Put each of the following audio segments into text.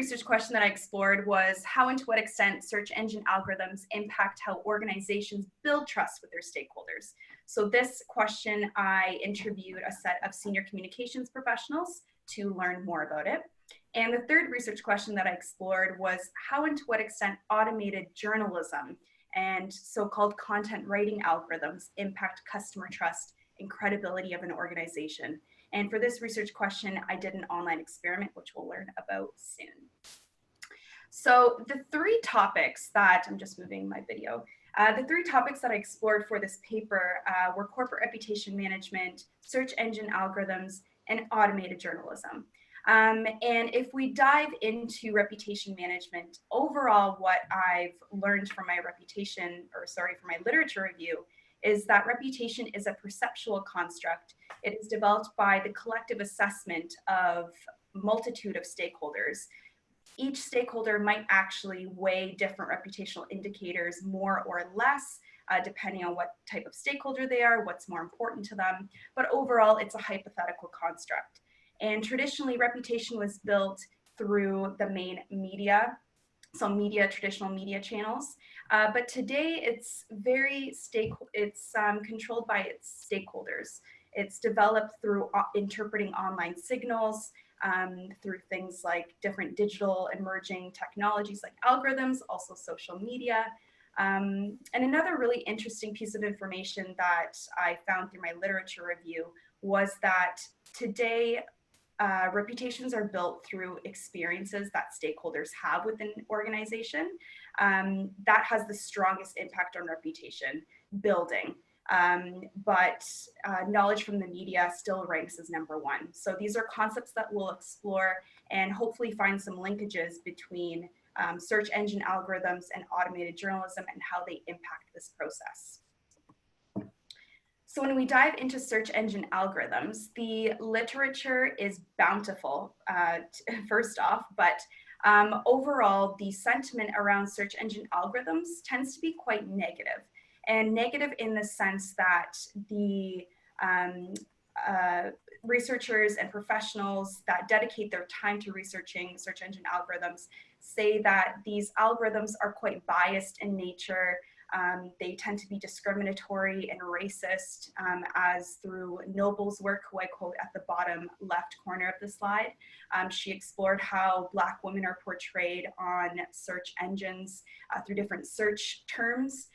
research question that I explored was how and to what extent search engine algorithms impact how organizations build trust with their stakeholders. So this question, I interviewed a set of senior communications professionals to learn more about it. And the third research question that I explored was how and to what extent automated journalism and so-called content writing algorithms impact customer trust and credibility of an organization. And for this research question, I did an online experiment, which we'll learn about soon. So the three topics that, I'm just moving my video, the three topics that I explored for this paper were corporate reputation management, search engine algorithms, and automated journalism. And if we dive into reputation management, overall, what I've learned from my from my literature review is that reputation is a perceptual construct. It is developed by the collective assessment of multitude of stakeholders. Each stakeholder might actually weigh different reputational indicators more or less, depending on what type of stakeholder they are, what's more important to them. But overall, it's a hypothetical construct. And traditionally, reputation was built through the main media, so traditional media channels. But today, it's controlled by its stakeholders. It's developed through interpreting online signals, through things like different digital emerging technologies like algorithms, also social media. And another really interesting piece of information that I found through my literature review was that today, reputations are built through experiences that stakeholders have within an organization. That has the strongest impact on reputation building. But knowledge from the media still ranks as number one. So these are concepts that we'll explore and hopefully find some linkages between search engine algorithms and automated journalism and how they impact this process. So when we dive into search engine algorithms, the literature is bountiful, first off, but overall, the sentiment around search engine algorithms tends to be quite negative. And negative in the sense that the researchers and professionals that dedicate their time to researching search engine algorithms say that these algorithms are quite biased in nature. They tend to be discriminatory and racist, as through Noble's work, who I quote at the bottom left corner of the slide. She explored how Black women are portrayed on search engines through different search terms.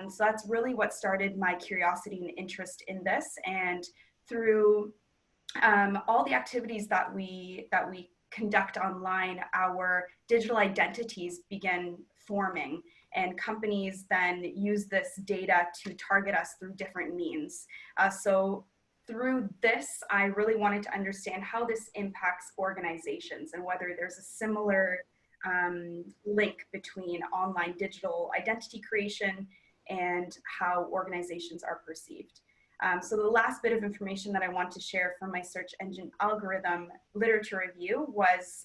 So that's really what started my curiosity and interest in this. And through all the activities that we conduct online, our digital identities begin forming. And companies then use this data to target us through different means. So through this, I really wanted to understand how this impacts organizations and whether there's a similar link between online digital identity creation and how organizations are perceived. So the last bit of information that I want to share from my search engine algorithm literature review was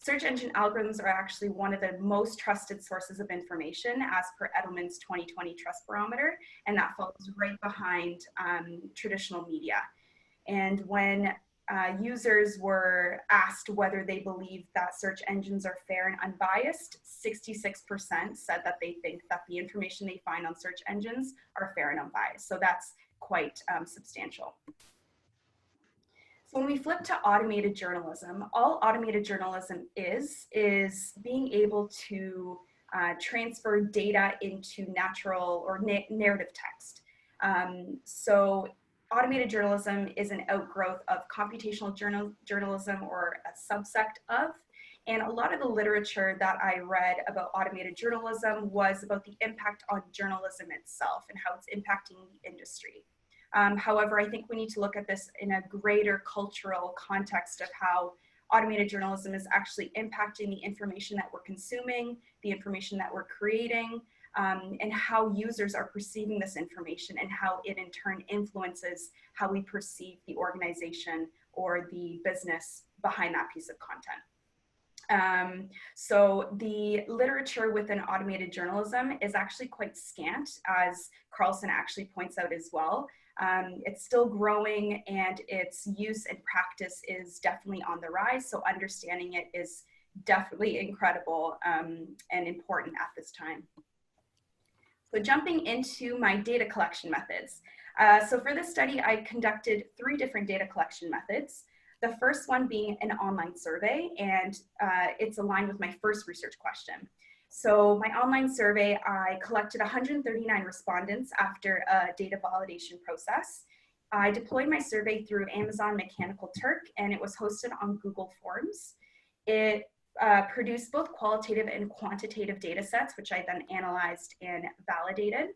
search engine algorithms are actually one of the most trusted sources of information as per Edelman's 2020 Trust Barometer, and that follows right behind traditional media. And when users were asked whether they believe that search engines are fair and unbiased, 66% said that they think that the information they find on search engines are fair and unbiased. So that's quite substantial. So when we flip to automated journalism, all automated journalism is being able to transfer data into natural or narrative text. So automated journalism is an outgrowth of computational journalism, or a subsect of. And a lot of the literature that I read about automated journalism was about the impact on journalism itself and how it's impacting the industry. However, I think we need to look at this in a greater cultural context of how automated journalism is actually impacting the information that we're consuming, the information that we're creating, and how users are perceiving this information and how it in turn influences how we perceive the organization or the business behind that piece of content. So the literature within automated journalism is actually quite scant, as Carlson actually points out as well. It's still growing and its use and practice is definitely on the rise. So understanding it is definitely incredible and important at this time. So jumping into my data collection methods. So for this study, I conducted 3 different data collection methods. The first one being an online survey, and it's aligned with my first research question. So my online survey, I collected 139 respondents after a data validation process. I deployed my survey through Amazon Mechanical Turk, and it was hosted on Google Forms. It produced both qualitative and quantitative data sets, which I then analyzed and validated.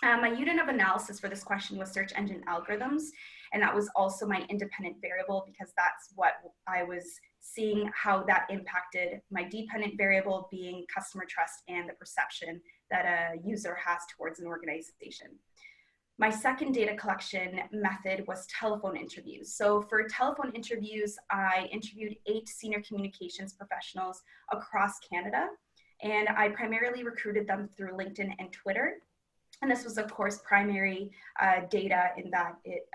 My unit of analysis for this question was search engine algorithms, and that was also my independent variable because that's what I was seeing how that impacted my dependent variable being customer trust and the perception that a user has towards an organization. My second data collection method was telephone interviews. So for telephone interviews, I interviewed 8 senior communications professionals across Canada, and I primarily recruited them through LinkedIn and Twitter. And this was, of course, primary data in that it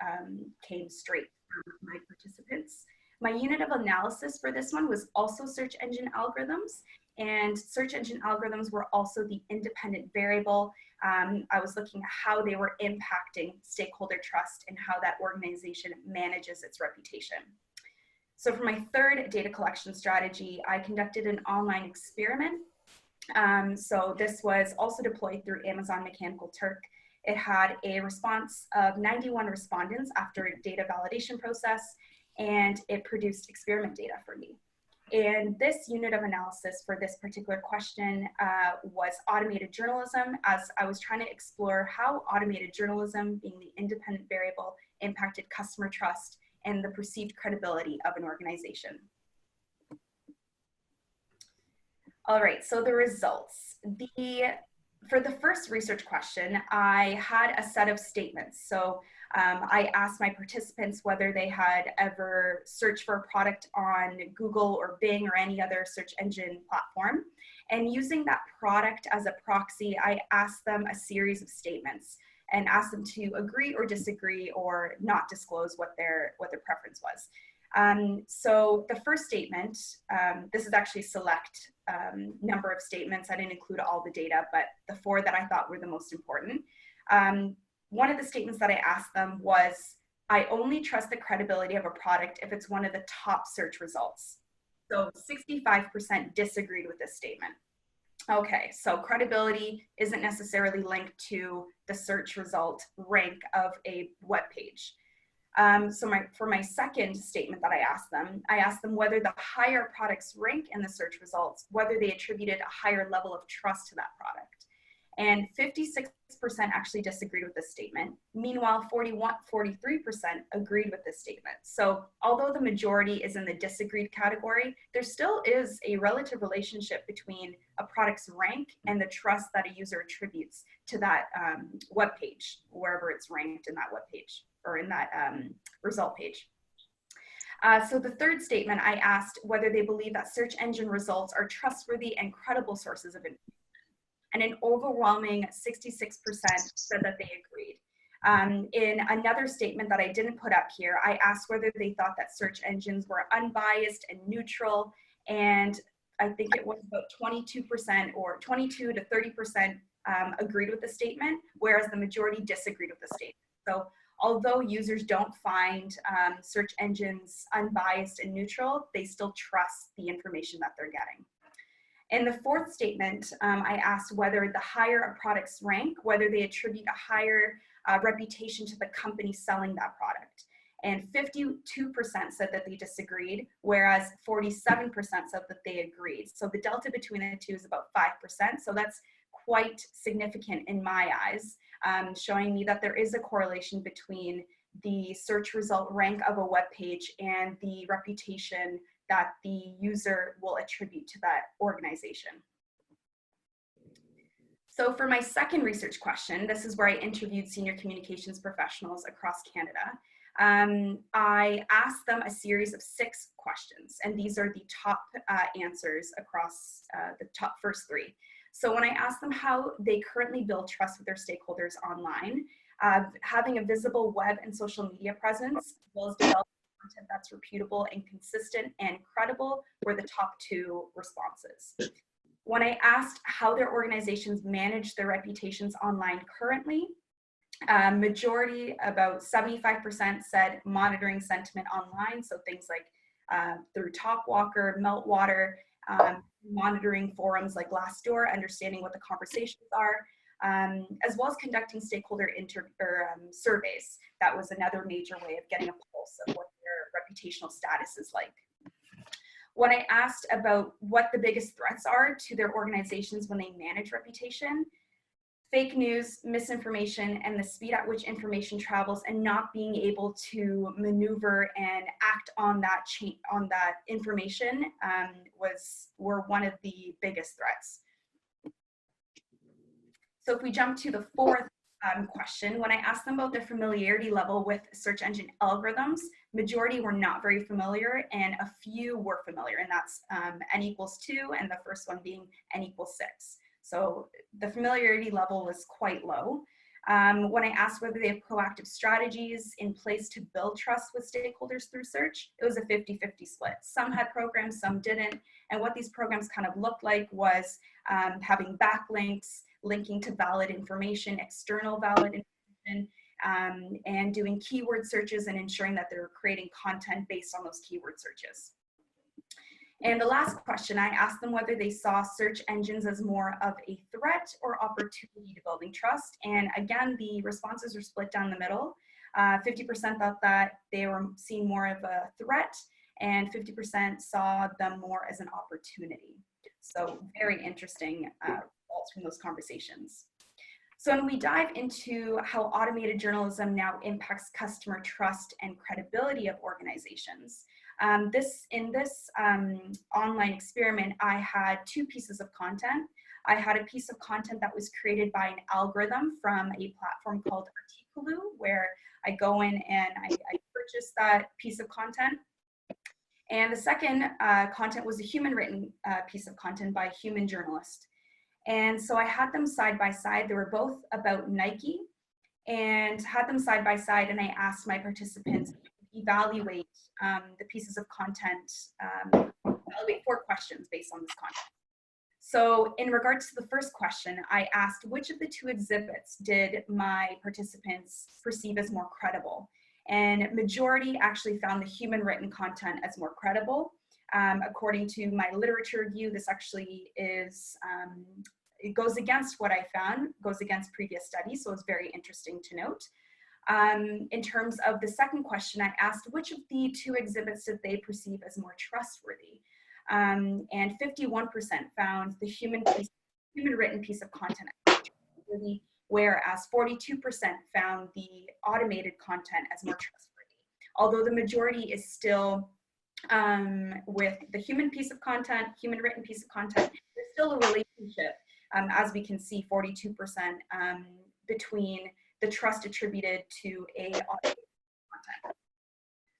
came straight from my participants. My unit of analysis for this one was also search engine algorithms, and search engine algorithms were also the independent variable. I was looking at how they were impacting stakeholder trust and how that organization manages its reputation. So for my third data collection strategy, I conducted an online experiment. So this was also deployed through Amazon Mechanical Turk. It had a response of 91 respondents after a data validation process, and it produced experiment data for me. And this unit of analysis for this particular question was automated journalism, as I was trying to explore how automated journalism, being the independent variable, impacted customer trust and the perceived credibility of an organization. All right, so the results. For the first research question, I had a set of statements. So I asked my participants whether they had ever searched for a product on Google or Bing or any other search engine platform. And using that product as a proxy, I asked them a series of statements and asked them to agree or disagree or not disclose what their preference was. So the first statement, this is actually select number of statements. I didn't include all the data, but the 4 that I thought were the most important. One of the statements that I asked them was, I only trust the credibility of a product if it's one of the top search results. So 65% disagreed with this statement. Okay, so credibility isn't necessarily linked to the search result rank of a web page. For my second statement that I asked them whether the higher products rank in the search results, whether they attributed a higher level of trust to that product. And 56% actually disagreed with this statement. Meanwhile, 43% agreed with this statement. So although the majority is in the disagreed category, there still is a relative relationship between a product's rank and the trust that a user attributes to that web page, wherever it's ranked in that web page or in that result page. So the third statement, I asked whether they believe that search engine results are trustworthy and credible sources of information. And an overwhelming 66% said that they agreed. In another statement that I didn't put up here, I asked whether they thought that search engines were unbiased and neutral, and I think it was about 22% or 22 to 30% agreed with the statement, whereas the majority disagreed with the statement. So although users don't find search engines unbiased and neutral, they still trust the information that they're getting. In the fourth statement, I asked whether the higher a product's rank, whether they attribute a higher reputation to the company selling that product. And 52% said that they disagreed, whereas 47% said that they agreed. So the delta between the two is about 5%. So that's quite significant in my eyes, showing me that there is a correlation between the search result rank of a web page and the reputation that the user will attribute to that organization. So for my second research question, this is where I interviewed senior communications professionals across Canada. I asked them a series of 6 questions, and these are the top answers across the top first 3. So when I asked them how they currently build trust with their stakeholders online, having a visible web and social media presence, as well as developing content that's reputable and consistent and credible were the top 2 responses. When I asked how their organizations manage their reputations online currently, majority, about 75%, said monitoring sentiment online. So things like through Talkwalker, Meltwater, monitoring forums like Glassdoor, understanding what the conversations are, as well as conducting stakeholder surveys. That was another major way of getting a pulse of what their reputational status is like. When I asked about what the biggest threats are to their organizations when they manage reputation, fake news, misinformation, and the speed at which information travels and not being able to maneuver and act on that information were one of the biggest threats. So if we jump to the 4th question, when I asked them about their familiarity level with search engine algorithms, majority were not very familiar and a few were familiar, and that's n=2 and the first one being n=6. So the familiarity level was quite low. When I asked whether they have proactive strategies in place to build trust with stakeholders through search, it was a 50-50 split. Some had programs, some didn't. And what these programs kind of looked like was having backlinks, linking to valid information, external valid information, and doing keyword searches and ensuring that they're creating content based on those keyword searches. And the last question, I asked them whether they saw search engines as more of a threat or opportunity to building trust. And again, the responses were split down the middle. 50% thought that they were seeing more of a threat, and 50% saw them more as an opportunity. So very interesting results from those conversations. So when we dive into how automated journalism now impacts customer trust and credibility of organizations, in this online experiment, I had 2 pieces of content. I had a piece of content that was created by an algorithm from a platform called Articulou, where I go in and I purchase that piece of content. And the second content was a human written piece of content by a human journalist. And so I had them side by side. They were both about Nike, and had them side by side, and I asked my participants to evaluate the pieces of content, evaluate 4 questions based on this content. So in regards to the first question, I asked which of the 2 exhibits did my participants perceive as more credible? And majority actually found the human written content as more credible. According to my literature review, this actually is, it goes against what I found, goes against previous studies, so it's very interesting to note. In terms of the second question, I asked which of the 2 exhibits did they perceive as more trustworthy? And 51% found the human written piece of content as trustworthy, whereas 42% found the automated content as more trustworthy. Although the majority is still with the human piece of content, human written piece of content, there's still a relationship, as we can see, 42% between the trust attributed to a automated content.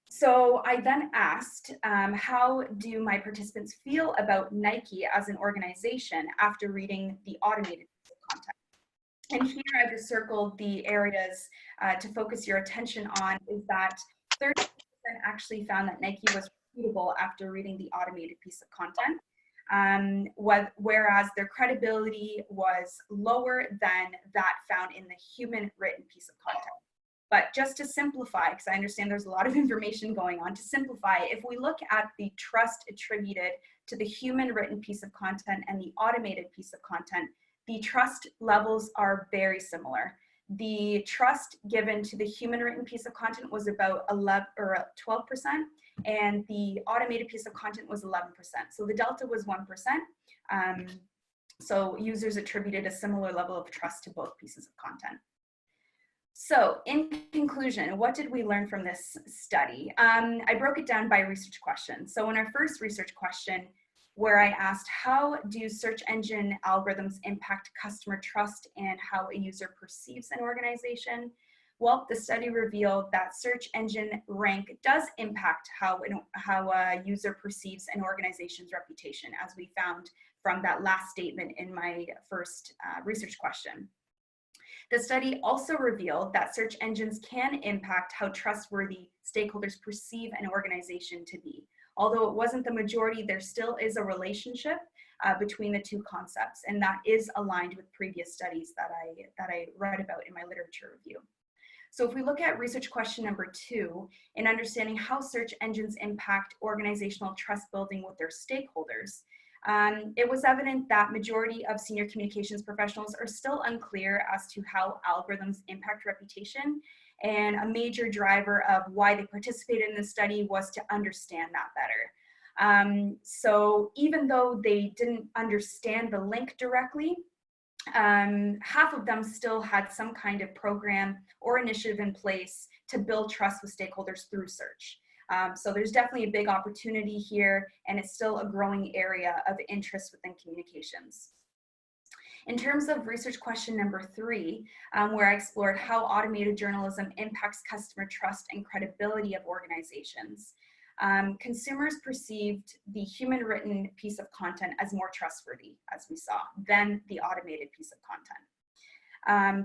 So I then asked, how do my participants feel about Nike as an organization after reading the automated piece of content? And here I've just circled the areas to focus your attention on, is that 30% actually found that Nike was reputable after reading the automated piece of content, whereas their credibility was lower than that found in the human written piece of content. But just to simplify, because I understand there's a lot of information going on, to simplify, if we look at the trust attributed to the human written piece of content and the automated piece of content, the trust levels are very similar. The trust given to the human written piece of content was about 12%, and the automated piece of content was 11%. So the delta was 1%. So users attributed a similar level of trust to both pieces of content. So in conclusion, what did we learn from this study? I broke it down by research question. So in our first research question, where I asked, how do search engine algorithms impact customer trust and how a user perceives an organization? Well, the study revealed that search engine rank does impact how a user perceives an organization's reputation, as we found from that last statement in my first research question. The study also revealed that search engines can impact how trustworthy stakeholders perceive an organization to be. Although it wasn't the majority, there still is a relationship between the two concepts, and that is aligned with previous studies that I read about in my literature review. So if we look at research question number 2, in understanding how search engines impact organizational trust building with their stakeholders, it was evident that majority of senior communications professionals are still unclear as to how algorithms impact reputation, and a major driver of why they participated in the study was to understand that better. So even though they didn't understand the link directly, half of them still had some kind of program or initiative in place to build trust with stakeholders through search. So there's definitely a big opportunity here, and it's still a growing area of interest within communications. In terms of research question number 3, where I explored how automated journalism impacts customer trust and credibility of organizations, consumers perceived the human written piece of content as more trustworthy, as we saw, than the automated piece of content.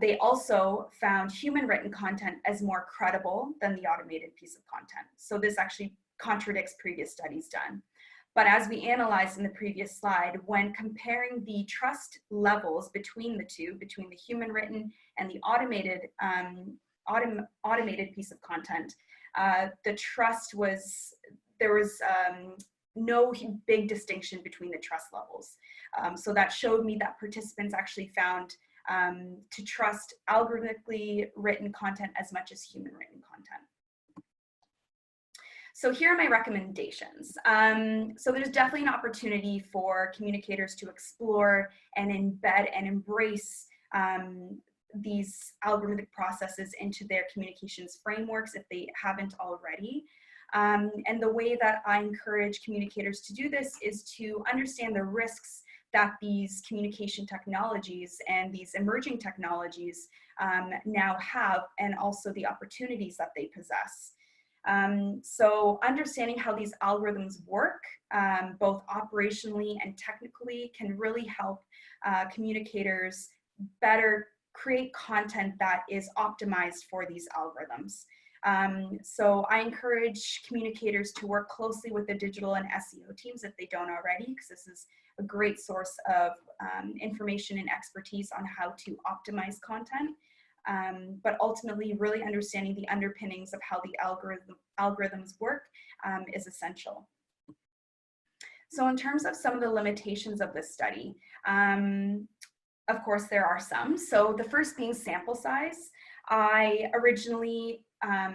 They also found human written content as more credible than the automated piece of content. So this actually contradicts previous studies done. But as we analyzed in the previous slide, when comparing the trust levels between the two, between the human written and the automated piece of content, the trust was, there was no big distinction between the trust levels. So that showed me that participants actually found to trust algorithmically written content as much as human written content. So here are my recommendations. So there's definitely an opportunity for communicators to explore and embed and embrace these algorithmic processes into their communications frameworks if they haven't already. And the way that I encourage communicators to do this is to understand the risks that these communication technologies and these emerging technologies now have, and also the opportunities that they possess. So understanding how these algorithms work, both operationally and technically, can really help communicators better create content that is optimized for these algorithms. So I encourage communicators to work closely with the digital and SEO teams if they don't already, because this is a great source of information and expertise on how to optimize content. But ultimately, really understanding the underpinnings of how the algorithms work is essential. So in terms of some of the limitations of this study, of course, there are some. So the first being sample size. I originally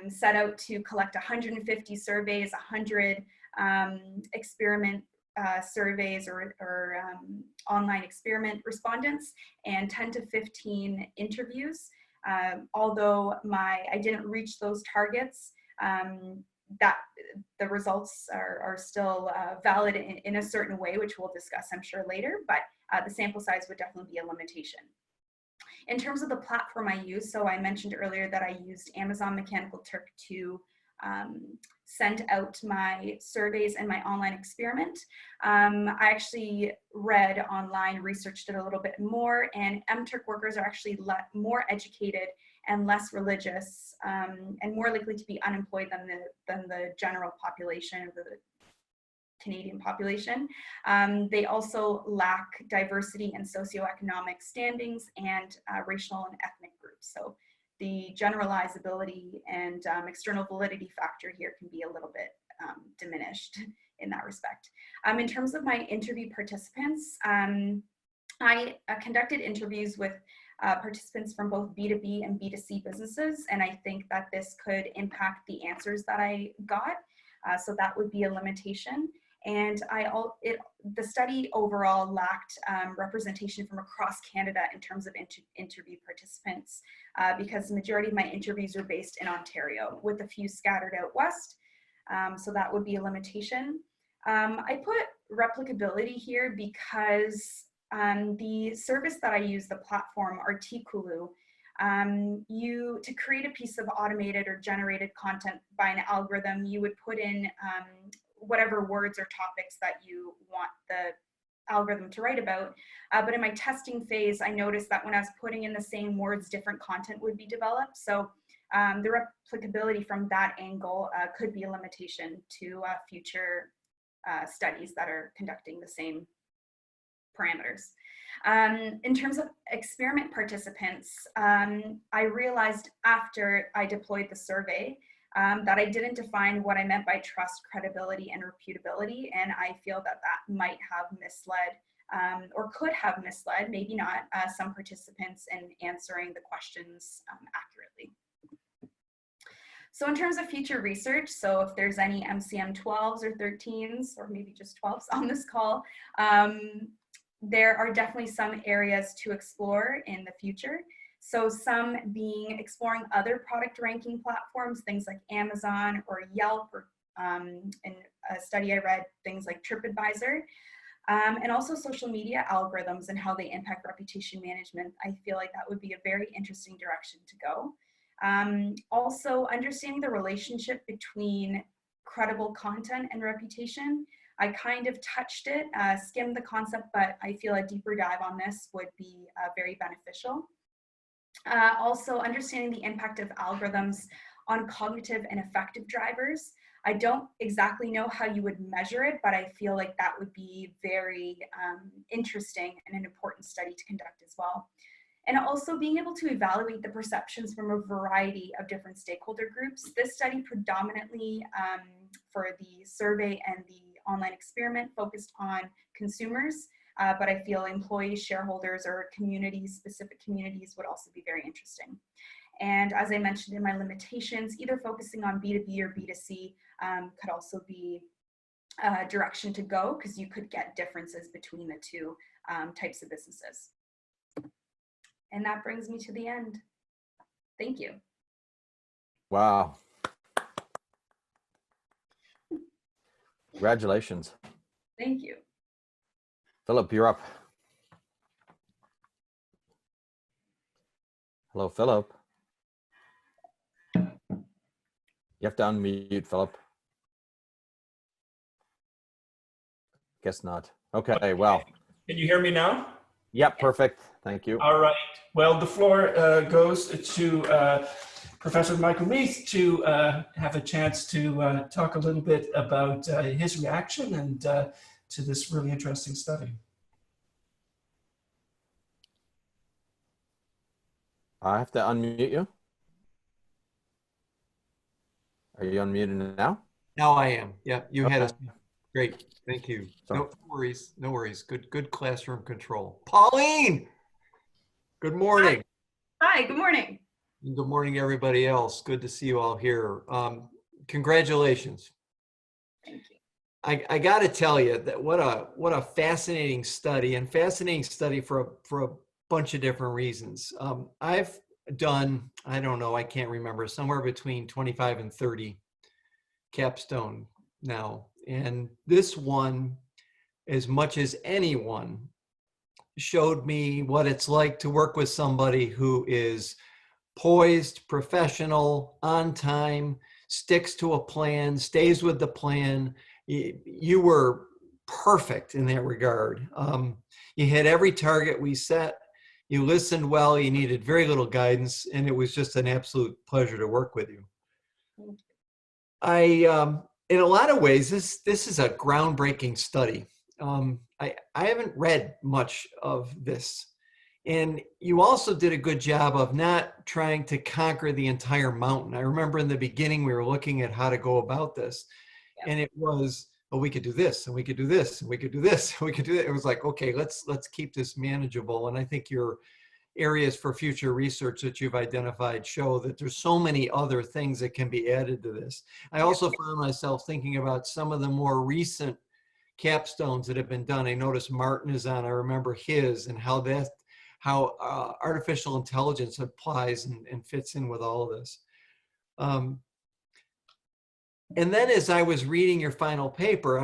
set out to collect 150 surveys, 100 experiment surveys or online experiment respondents, and 10 to 15 interviews. Although I didn't reach those targets, that the results are still valid in a certain way, which we'll discuss, I'm sure, later, but the sample size would definitely be a limitation. In terms of the platform I use, so I mentioned earlier that I used Amazon Mechanical Turk to send out my surveys and my online experiment. I actually read online, researched it a little bit more, and MTurk workers are actually more educated and less religious, and more likely to be unemployed than the general population of the Canadian population. They also lack diversity and socioeconomic standings and racial and ethnic groups. So the generalizability and external validity factor here can be a little bit diminished in that respect. In terms of my interview participants, I conducted interviews with participants from both B2B and B2C businesses, and I think that this could impact the answers that I got. So that would be a limitation. And the study overall lacked representation from across Canada in terms of interview participants, because the majority of my interviews were based in Ontario, with a few scattered out west. So that would be a limitation. I put replicability here because the service that I use, the platform Artikulu, to create a piece of automated or generated content by an algorithm, you would put in whatever words or topics that you want the algorithm to write about. But in my testing phase, I noticed that when I was putting in the same words, different content would be developed. So the replicability from that angle could be a limitation to future studies that are conducting the same parameters. In terms of experiment participants, I realized after I deployed the survey that I didn't define what I meant by trust, credibility, and reputability, and I feel that that might have misled or could have misled, maybe not, some participants in answering the questions accurately. So in terms of future research, so if there's any MCM 12s or 13s, or maybe just 12s on this call, there are definitely some areas to explore in the future. So some being exploring other product ranking platforms, things like Amazon or Yelp, or in a study I read, things like TripAdvisor, and also social media algorithms and how they impact reputation management. I feel like that would be a very interesting direction to go. Also understanding the relationship between credible content and reputation. I kind of touched it, skimmed the concept, but I feel a deeper dive on this would be very beneficial. Also understanding the impact of algorithms on cognitive and affective drivers. I don't exactly know how you would measure it, but I feel like that would be very interesting and an important study to conduct as well. And also being able to evaluate the perceptions from a variety of different stakeholder groups. This study predominantly for the survey and the online experiment focused on consumers, but I feel employees, shareholders, or communities, specific communities would also be very interesting. And as I mentioned in my limitations, either focusing on B2B or B2C could also be a direction to go, because you could get differences between the two types of businesses. And that brings me to the end. Thank you. Wow. Congratulations. Thank you. Philip, you're up. Hello, Philip. You have to unmute, Philip. Guess not. Okay, well. Can you hear me now? Yep, perfect. Thank you. All right. Well, the floor goes to Professor Michael Reith to have a chance to talk a little bit about his reaction and to this really interesting study. I have to unmute you. Are you unmuted now? Now I am. Yeah, you had us. Okay. Great. Thank you. Sorry. No worries. No worries. Good classroom control. Pauline, good morning. Hi, good morning. Good morning, everybody else. Good to see you all here. Congratulations. Thank you. I got to tell you that what a fascinating study, and fascinating study for a bunch of different reasons. I've done, I don't know, I can't remember, somewhere between 25 and 30 Capstone now. And this one, as much as anyone, showed me what it's like to work with somebody who is poised, professional, on time, sticks to a plan, stays with the plan. You were perfect in that regard. You hit every target we set. You listened well. You needed very little guidance, and it was just an absolute pleasure to work with you. In a lot of ways, this is a groundbreaking study. I haven't read much of this. And you also did a good job of not trying to conquer the entire mountain. I remember in the beginning, we were looking at how to go about this. Yeah. And it was, well, we could do this, and we could do this, and we could do this, and we could do that. It was like, okay, let's keep this manageable. And I think your areas for future research that you've identified show that there's so many other things that can be added to this. I also found myself thinking about some of the more recent capstones that have been done. I noticed Martin is on, I remember his, and how artificial intelligence applies and fits in with all of this. And then as I was reading your final paper,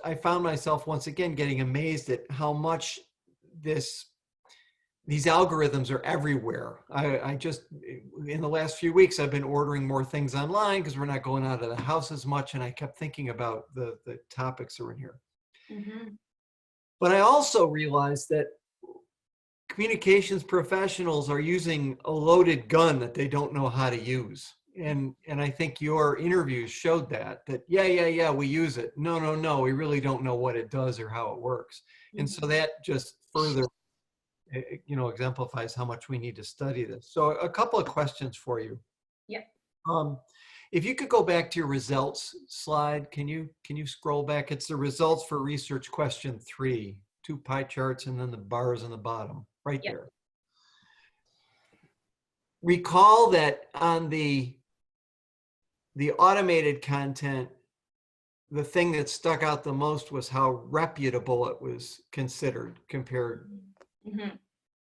I found myself once again getting amazed at how much these algorithms are everywhere. I just, in the last few weeks, I've been ordering more things online because we're not going out of the house as much, and I kept thinking about the topics that are in here. Mm-hmm. But I also realized that communications professionals are using a loaded gun that they don't know how to use. And I think your interviews showed that yeah, we use it. No, we really don't know what it does or how it works. And so that just further, exemplifies how much we need to study this. So a couple of questions for you. Yeah. If you could go back to your results slide, can you scroll back? It's the results for research question 3, 2 pie charts and then the bars on the bottom, right there. Recall that on the automated content, the thing that stuck out the most was how reputable it was considered compared. Mm-hmm.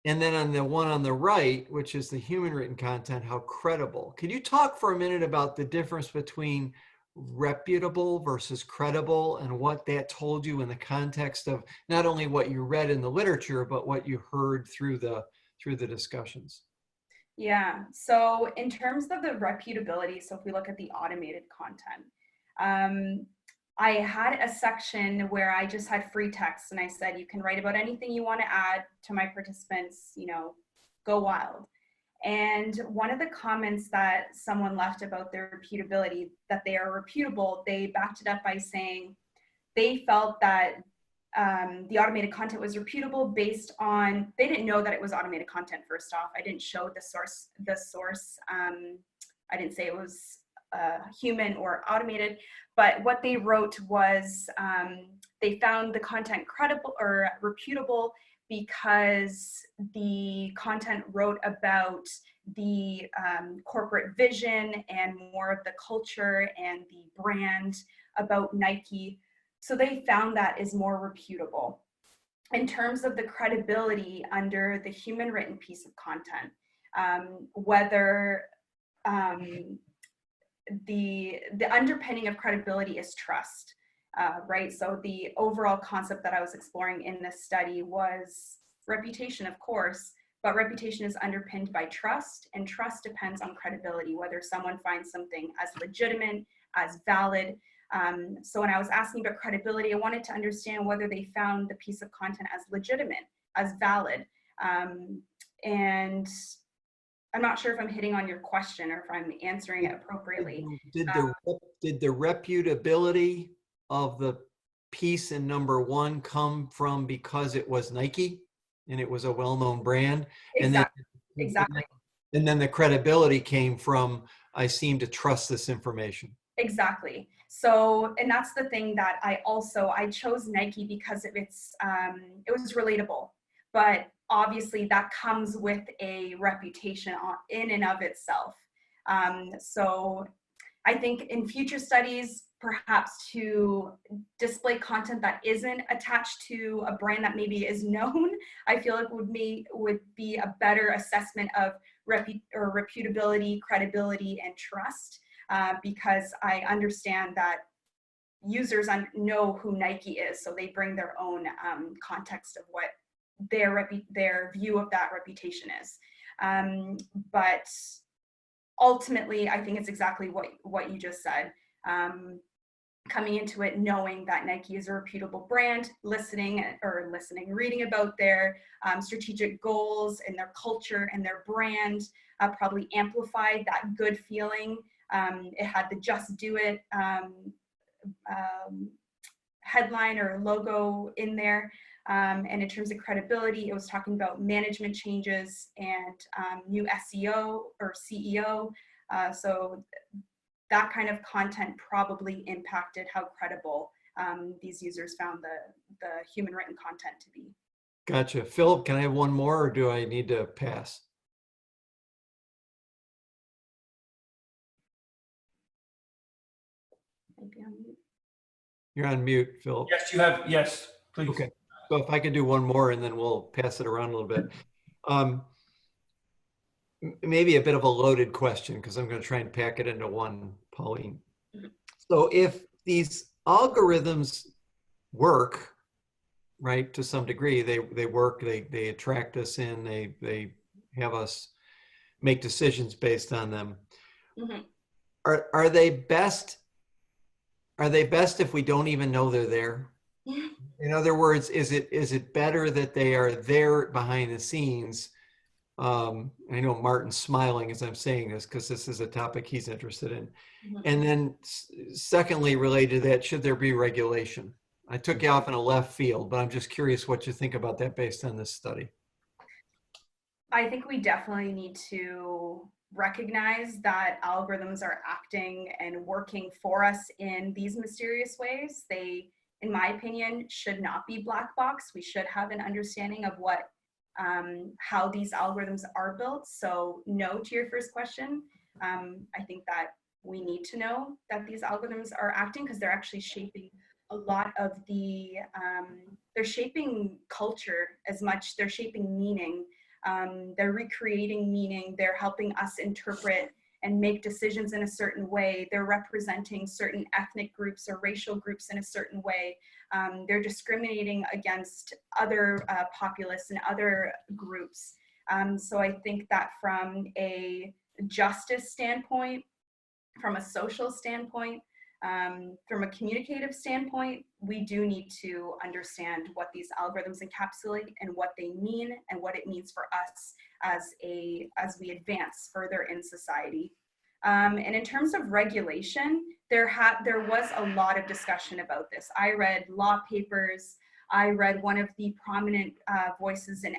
And then on the one on the right, which is the human written content, how credible. Could you talk for a minute about the difference between reputable versus credible and what that told you in the context of not only what you read in the literature, but what you heard through the discussions? Yeah, so in terms of the reputability, so if we look at the automated content, I had a section where I just had free text and I said, you can write about anything you want to add to my participants, go wild. And one of the comments that someone left about their reputability, that they are reputable, they backed it up by saying they felt that the automated content was reputable based on, they didn't know that it was automated content. First off, I didn't show the source. I didn't say it was human or automated, but what they wrote was they found the content credible or reputable because the content wrote about the corporate vision and more of the culture and the brand about Nike. So they found that is more reputable. In terms of the credibility under the human written piece of content, whether the underpinning of credibility is trust, right? So the overall concept that I was exploring in this study was reputation, of course, but reputation is underpinned by trust, and trust depends on credibility, whether someone finds something as legitimate, as valid. So when I was asking about credibility, I wanted to understand whether they found the piece of content as legitimate, as valid. And I'm not sure if I'm hitting on your question or if I'm answering it appropriately. Did the reputability of the piece in number 1 come from because it was Nike and it was a well-known brand? Exactly. And then the credibility came from, I seem to trust this information. Exactly. So, and that's the thing that I chose Nike because of it was relatable, but obviously that comes with a reputation in and of itself. So I think in future studies, perhaps to display content that isn't attached to a brand that maybe is known, I feel like would be a better assessment of reputability, credibility, and trust. Because I understand that users know who Nike is, so they bring their own context of what their view of that reputation is. But ultimately, I think it's exactly what you just said. Coming into it knowing that Nike is a reputable brand, reading about their strategic goals and their culture and their brand probably amplified that good feeling. It had the Just Do It headline or logo in there. And in terms of credibility, it was talking about management changes and new SEO or CEO. So that kind of content probably impacted how credible these users found the human written content to be. Gotcha. Philip, can I have one more or do I need to pass? You're on mute, Philip. Yes, you have. Yes, please. Okay. So if I could do one more and then we'll pass it around a little bit. Maybe a bit of a loaded question because I'm going to try and pack it into one, Pauline. So if these algorithms work, right, to some degree, they work, they attract us in, they have us make decisions based on them. Mm-hmm. Are they best if we don't even know they're there? In other words, is it better that they are there behind the scenes? I know Martin's smiling as I'm saying this because this is a topic he's interested in. And then secondly, related to that, should there be regulation? I took you off in a left field, but I'm just curious what you think about that based on this study. I think we definitely need to recognize that algorithms are acting and working for us in these mysterious ways. They, in my opinion, should not be black box. We should have an understanding of what how these algorithms are built. So no to your first question. I think that we need to know that these algorithms are acting because they're actually shaping a lot of the, they're shaping culture as much, they're shaping meaning, they're recreating meaning, they're helping us interpret and make decisions in a certain way. They're representing certain ethnic groups or racial groups in a certain way. They're discriminating against other populace and other groups. So I think that from a justice standpoint, from a social standpoint, from a communicative standpoint, we do need to understand what these algorithms encapsulate and what they mean and what it means for us as we advance further in society. And in terms of regulation, there was a lot of discussion about this. I read law papers. I read one of the prominent voices in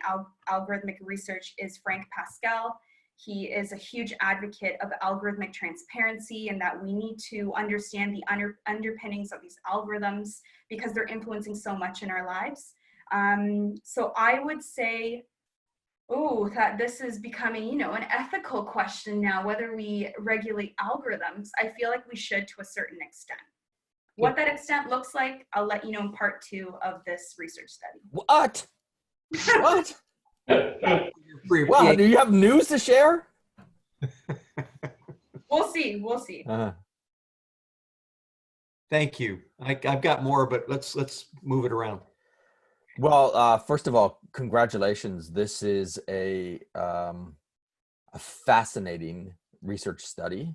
algorithmic research is Frank Pascal. He is a huge advocate of algorithmic transparency and that we need to understand the underpinnings of these algorithms because they're influencing so much in our lives. So I would say, that this is becoming, an ethical question now, whether we regulate algorithms. I feel like we should to a certain extent. What that extent looks like, I'll let you know in part 2 of this research study. What? What? Wow, Do you have news to share? We'll see. We'll see. Thank you. I've got more, but let's move it around. Well, first of all, congratulations. This is a fascinating research study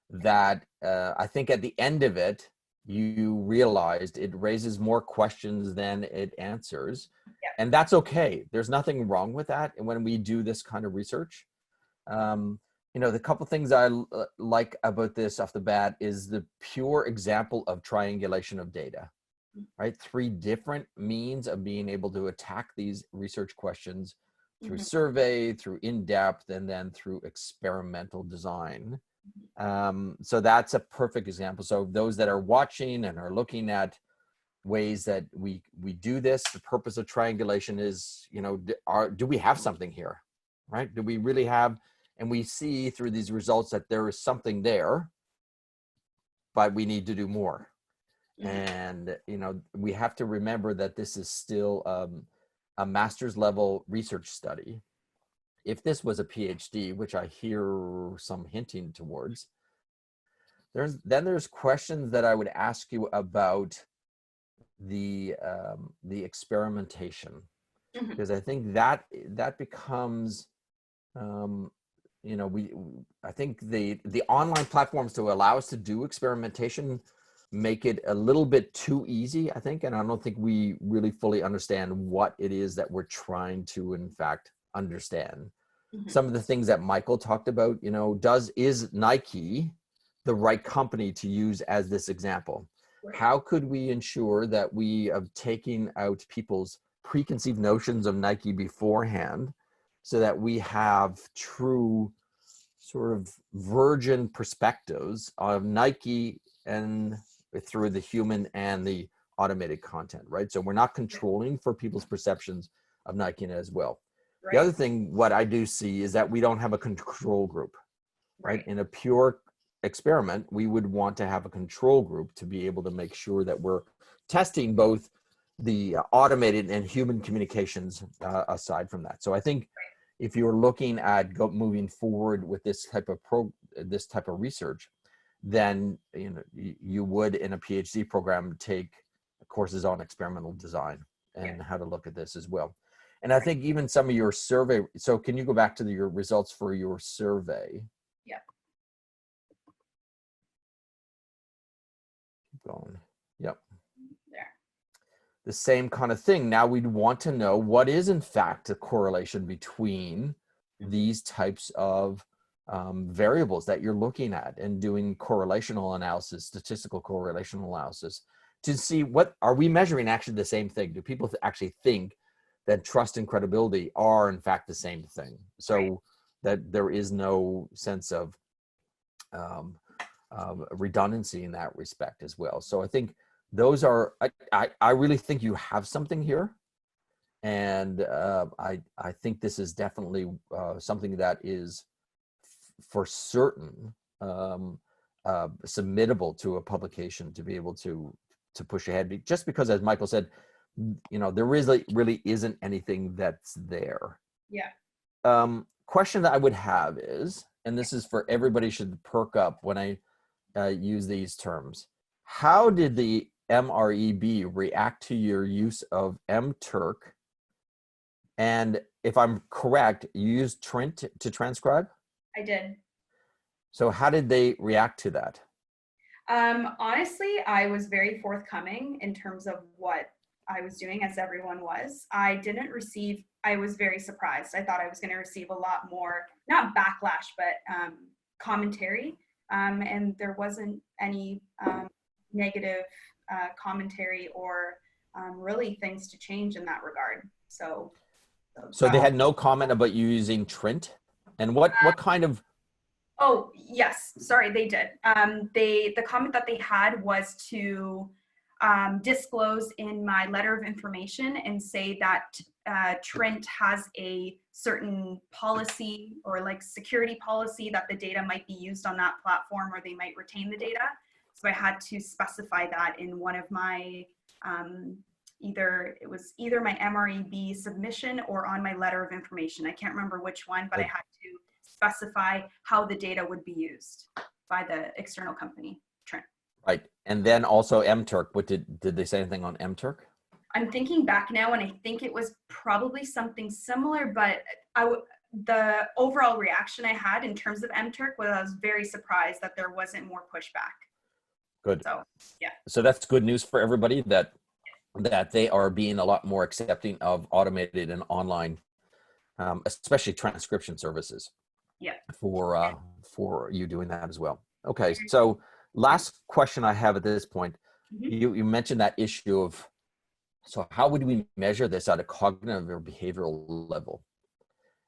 that I think at the end of it, you realized it raises more questions than it answers. Yeah. And that's okay. There's nothing wrong with that. And when we do this kind of research, the couple things I like about this off the bat is the pure example of triangulation of data, right? 3 different means of being able to attack these research questions through survey, through in-depth, and then through experimental design. So that's a perfect example. So those that are watching and are looking at ways that we do this, the purpose of triangulation is, do we have something here, right? Do we really have, and we see through these results that there is something there, but we need to do more. And, we have to remember that this is still a master's level research study. If this was a PhD, which I hear some hinting towards, there's questions that I would ask you about the experimentation, because I think that becomes, I think the online platforms to allow us to do experimentation make it a little bit too easy, I think, and I don't think we really fully understand what it is that we're trying to, in fact, understand. Some of the things that Michael talked about, is Nike the right company to use as this example? Right. How could we ensure that we have taken out people's preconceived notions of Nike beforehand so that we have true sort of virgin perspectives of Nike and through the human and the automated content, right? So we're not controlling for people's perceptions of Nike as well. Right. The other thing, what I do see is that we don't have a control group, right? In a pure experiment, we would want to have a control group to be able to make sure that we're testing both the automated and human communications aside from that. So I think if you're looking at moving forward with this type of research, then you would in a PhD program take courses on experimental design and how to look at this as well. And I think even some of your survey, so can you go back to your results for your survey? Yeah. Keep going. Yep. There. the same kind of thing. Now we'd want to know what is in fact a correlation between these types of variables that you're looking at, and doing correlational analysis, statistical correlational analysis, to see what are we measuring actually the same thing. Do people actually think that trust and credibility are in fact the same thing? So that there is no sense of redundancy in that respect as well. So I think those are, I really think you have something here. And I think this is definitely something that is for certain submittable to a publication to be able to push ahead. Just because, as Michael said, there really isn't anything that's there. Yeah. Question that I would have is, and this is for everybody should perk up when I use these terms. How did the MREB react to your use of MTurk? And if I'm correct, you used Trint to transcribe? I did. So how did they react to that? Honestly, I was very forthcoming in terms of what I was doing, as everyone was. I was very surprised. I thought I was going to receive a lot more, not backlash, but commentary. And there wasn't any negative commentary or really things to change in that regard. So they had no comment about you using Trint? And what kind of... Oh, yes. Sorry, they did. The comment that they had was to disclose in my letter of information and say that Trint has a certain policy or like security policy that the data might be used on that platform, or they might retain the data. So I had to specify that in one of my either my MREB submission or on my letter of information. I can't remember which one, but I had to specify how the data would be used by the external company, Trint. Right. And then also MTurk. What did they say anything on MTurk? I'm thinking back now, and I think it was probably something similar, but the overall reaction I had in terms of MTurk was I was very surprised that there wasn't more pushback. Good. So, yeah. So that's good news for everybody that they are being a lot more accepting of automated and online, especially transcription services. Yeah. For you doing that as well. Okay. So last question I have at this point, you mentioned that issue of, so how would we measure this at a cognitive or behavioral level?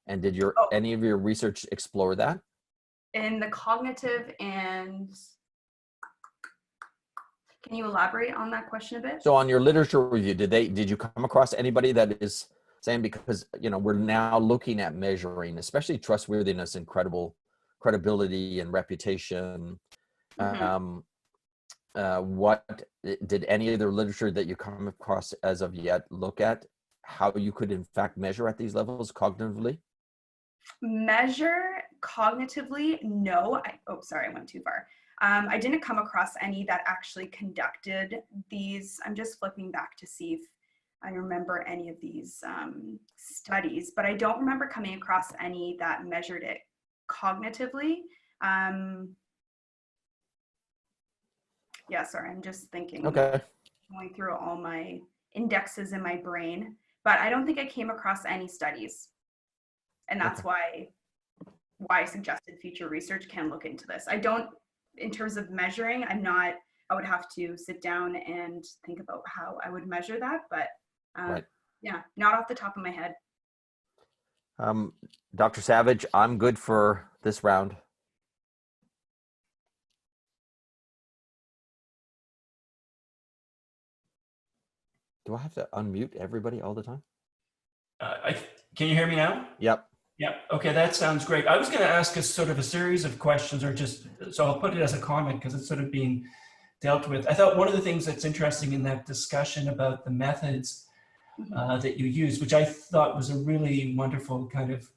And did any of your research explore that? In the cognitive and... Can you elaborate on that question a bit? So on your literature review, did you come across anybody that is saying, because we're now looking at measuring, especially trustworthiness and credibility and reputation. What did any of the literature that you come across as of yet look at how you could in fact measure at these levels cognitively? Measure cognitively? No. I went too far. I didn't come across any that actually conducted these. I'm just flipping back to see if I remember any of these studies, but I don't remember coming across any that measured it cognitively. Yeah, sorry, I'm just thinking. Okay. Going through all my indexes in my brain, but I don't think I came across any studies. And that's why I suggested future research can look into this. I don't, in terms of measuring, I would have to sit down and think about how I would measure that, but yeah, not off the top of my head. Dr. Savage, I'm good for this round. Do I have to unmute everybody all the time? Can you hear me now? Yep. Yeah. Okay, that sounds great. I was going to ask a sort of a series of questions, or just, so I'll put it as a comment because it's sort of being dealt with. I thought one of the things that's interesting in that discussion about the methods that you use, which I thought was a really wonderful kind of,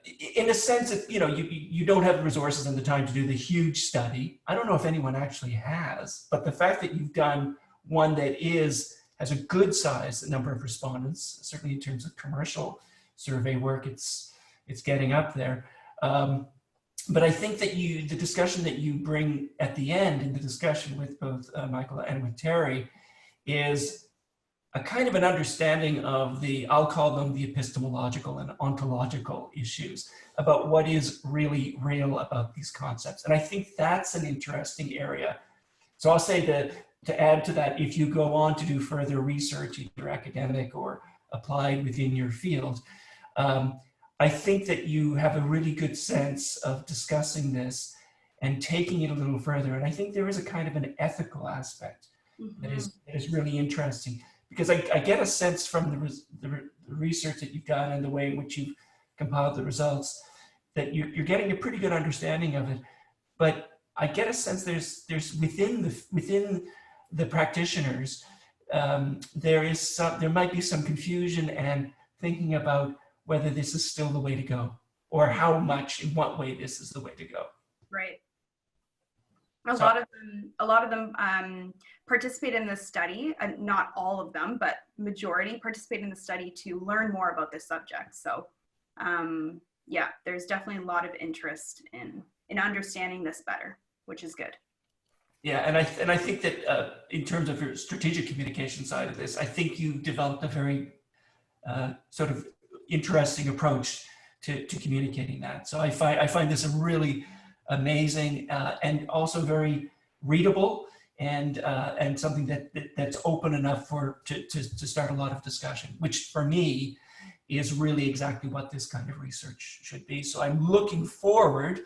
in a sense that, you don't have the resources and the time to do the huge study. I don't know if anyone actually has, but the fact that you've done one that has a good size number of respondents, certainly in terms of commercial survey work, it's getting up there. But I think that the discussion that you bring at the end in the discussion with both Michael and with Terry is a kind of an understanding of I'll call them the epistemological and ontological issues about what is really real about these concepts. And I think that's an interesting area. So I'll say that to add to that, if you go on to do further research, either academic or applied within your field, I think that you have a really good sense of discussing this and taking it a little further. And I think there is a kind of an ethical aspect that is really interesting, because I get a sense from the research that you've done and the way in which you've compiled the results that you're getting a pretty good understanding of it. But I get a sense there's within the practitioners, there might be some confusion and thinking about whether this is still the way to go, or how much, in what way this is the way to go. Right. A lot of them participate in this study, and not all of them, but majority participate in the study to learn more about this subject. So yeah, there's definitely a lot of interest in understanding this better, which is good. Yeah, and I think that in terms of your strategic communication side of this, I think you developed a very sort of interesting approach to communicating that. So I find this a really amazing and also very readable, and something that's open enough to start a lot of discussion, which for me is really exactly what this kind of research should be. So I'm looking forward,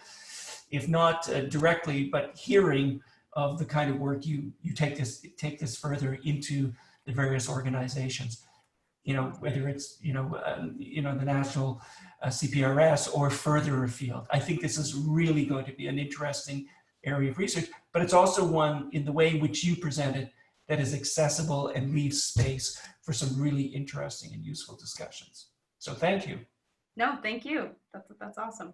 if not directly, but hearing of the kind of work you take this further into the various organizations. Whether it's the national CPRS or further afield. I think this is really going to be an interesting area of research, but it's also one, in the way in which you present it, that is accessible and leaves space for some really interesting and useful discussions. So thank you. No, thank you. That's awesome.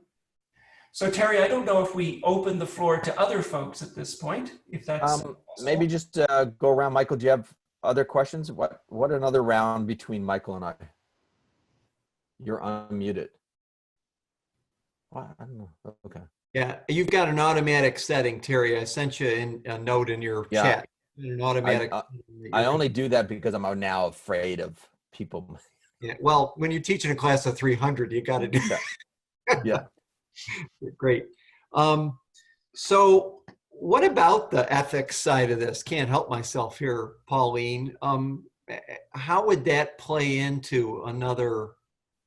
So Terry, I don't know if we open the floor to other folks at this point, if that's maybe just go around. Michael, do you have other questions? What another round between Michael and I? You're unmuted. What? I don't know. Okay. Yeah, you've got an automatic setting, Terry. I sent you a note in your chat. An automatic. I only do that because I'm now afraid of people. Yeah. Well, when you're teaching a class of 300, you got to do that. Yeah. Great. So what about the ethics side of this? Can't help myself here, Pauline. How would that play into another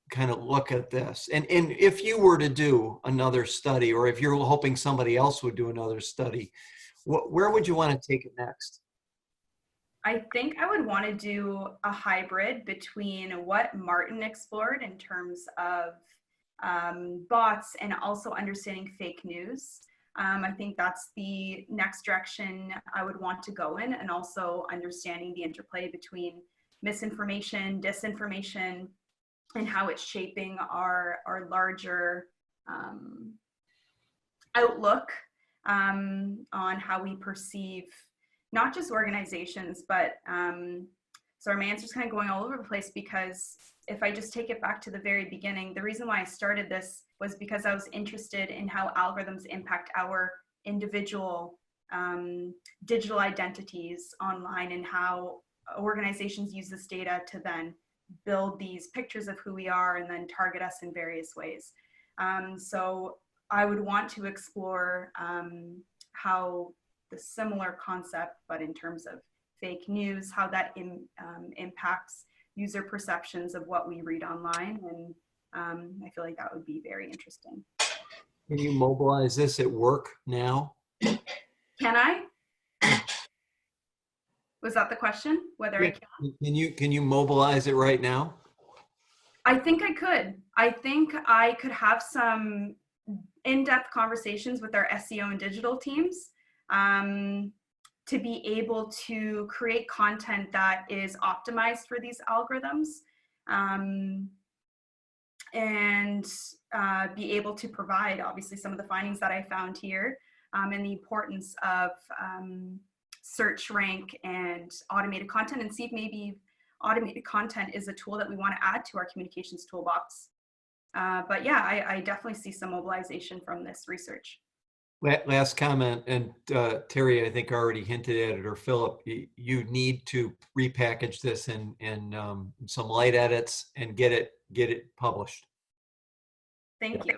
kind of look at this? And if you were to do another study, or if you're hoping somebody else would do another study, where would you want to take it next? I think I would want to do a hybrid between what Martin explored in terms of bots and also understanding fake news. I think that's the next direction I would want to go in, and also understanding the interplay between misinformation, disinformation, and how it's shaping our larger outlook on how we perceive not just organizations, but sorry, my answer's kind of going all over the place, because if I just take it back to the very beginning, the reason why I started this was because I was interested in how algorithms impact our individual digital identities online, and how organizations use this data to then build these pictures of who we are and then target us in various ways. So I would want to explore how the similar concept, but in terms of fake news, how that impacts user perceptions of what we read online. And I feel like that would be very interesting. Can you mobilize this at work now? Can I? Was that the question? Whether I can? Can you mobilize it right now? I think I could. I think I could have some in-depth conversations with our SEO and digital teams to be able to create content that is optimized for these algorithms, and be able to provide obviously some of the findings that I found here, and the importance of search rank and automated content, and see if maybe automated content is a tool that we want to add to our communications toolbox. But yeah, I definitely see some mobilization from this research. Last comment, and Terry, I think already hinted at it, or Philip, you need to repackage this in some light edits and get it published. Thank you.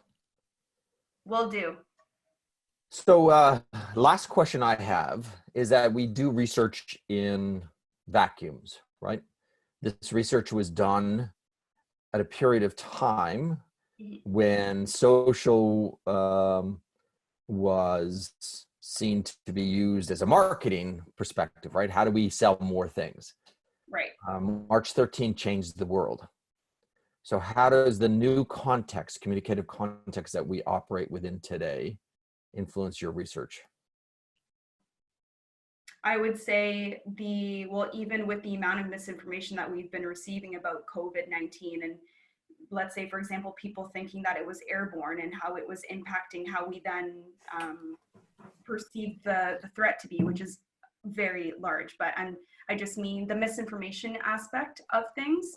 Will do. So last question I have is that we do research in vacuums, right? This research was done at a period of time when social was seen to be used as a marketing perspective, right? How do we sell more things? Right. March 13 changed the world. So how does the new context, communicative context that we operate within today, influence your research? I would say even with the amount of misinformation that we've been receiving about COVID-19, and let's say, for example, people thinking that it was airborne and how it was impacting how we then perceive the threat to be, which is very large. But I just mean the misinformation aspect of things,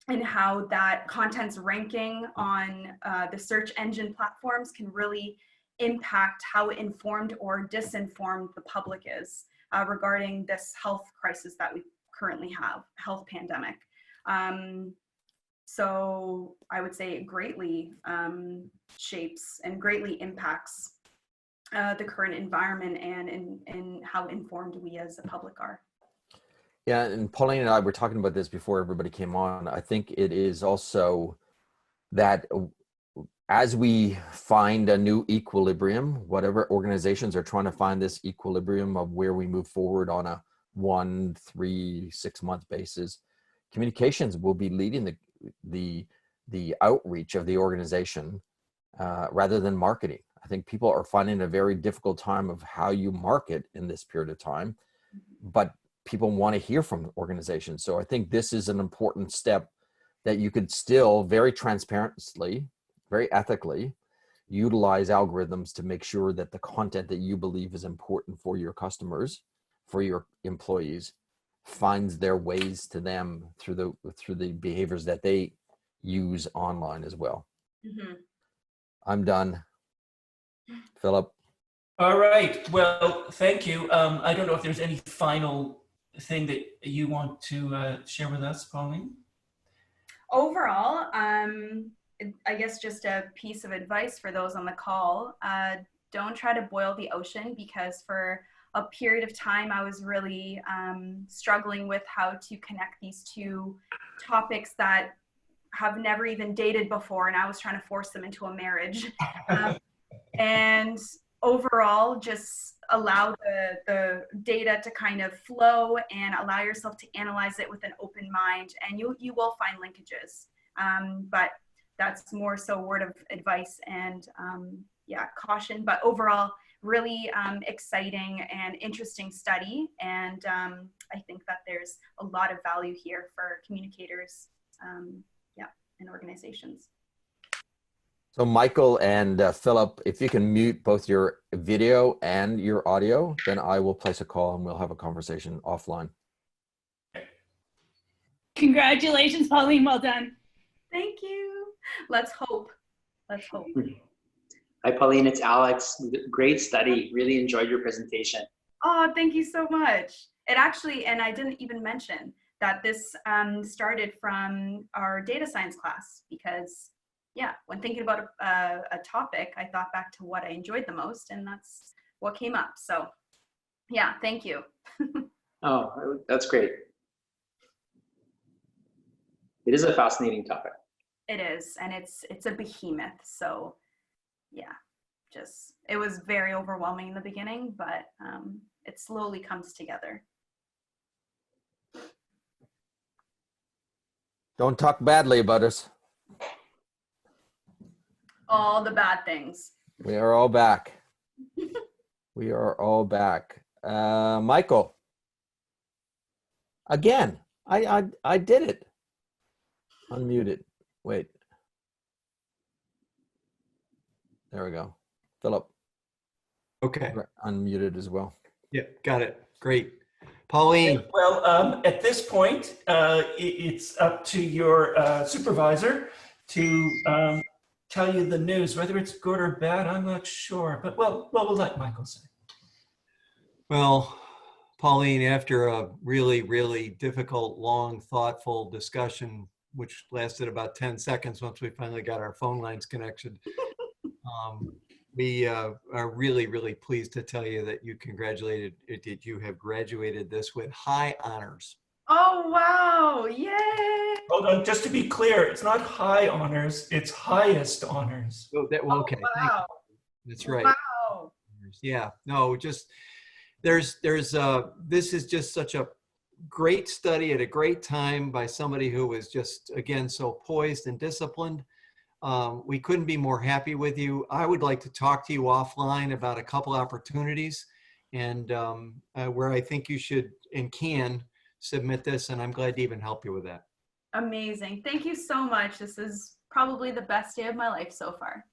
and how that content's ranking on the search engine platforms can really impact how informed or disinformed the public is regarding this health crisis that we currently have, health pandemic. So I would say it greatly shapes and greatly impacts the current environment and how informed we as a public are. Yeah, and Pauline and I were talking about this before everybody came on. I think it is also that as we find a new equilibrium, whatever organizations are trying to find this equilibrium of where we move forward on a 1, 3, 6 month basis, communications will be leading the outreach of the organization rather than marketing. I think people are finding a very difficult time of how you market in this period of time, but people want to hear from organizations. So I think this is an important step that you could still very transparently, very ethically utilize algorithms to make sure that the content that you believe is important for your customers, for your employees, finds their ways to them through the behaviors that they use online as well. Mm-hmm. I'm done. Philip. All right. Well, thank you. I don't know if there's any final thing that you want to share with us, Pauline. Overall, I guess just a piece of advice for those on the call, don't try to boil the ocean, because for a period of time I was really struggling with how to connect these two topics that have never even dated before, and I was trying to force them into a marriage. And overall, just allow the data to kind of flow and allow yourself to analyze it with an open mind, and you will find linkages. But that's more so word of advice and caution. But overall, really exciting and interesting study. And I think that there's a lot of value here for communicators and organizations. So Michael and Philip, if you can mute both your video and your audio, then I will place a call and we'll have a conversation offline. Congratulations, Pauline. Well done. Thank you. Let's hope. Let's hope. Hi, Pauline. It's Alex. Great study. Really enjoyed your presentation. Oh, thank you so much. It actually, and I didn't even mention that this started from our data science class, because when thinking about a topic, I thought back to what I enjoyed the most, and that's what came up. So thank you. Oh, that's great. It is a fascinating topic. It is, and it's a behemoth. So it was very overwhelming in the beginning, but it slowly comes together. Don't talk badly about us. All the bad things. We are all back. We are all back. Michael. Again, I did it. Unmuted. Wait. There we go. Philip. Okay. Unmuted as well. Yeah, got it. Great. Pauline. Well, at this point, it's up to your supervisor to tell you the news. Whether it's good or bad, I'm not sure. But well, we'll let Michael say. Well, Pauline, after a really, really difficult, long, thoughtful discussion, which lasted about 10 seconds once we finally got our phone lines connected, we are really, really pleased to tell you that you have graduated this with high honors. Oh, wow. Yay. Hold on, just to be clear, it's not high honors, it's highest honors. Oh, okay. Oh, wow. That's right. Wow. Yeah, no, just this is just such a great study at a great time by somebody who was just, again, so poised and disciplined. We couldn't be more happy with you. I would like to talk to you offline about a couple opportunities and where I think you should and can submit this, and I'm glad to even help you with that. Amazing. Thank you so much. This is probably the best day of my life so far.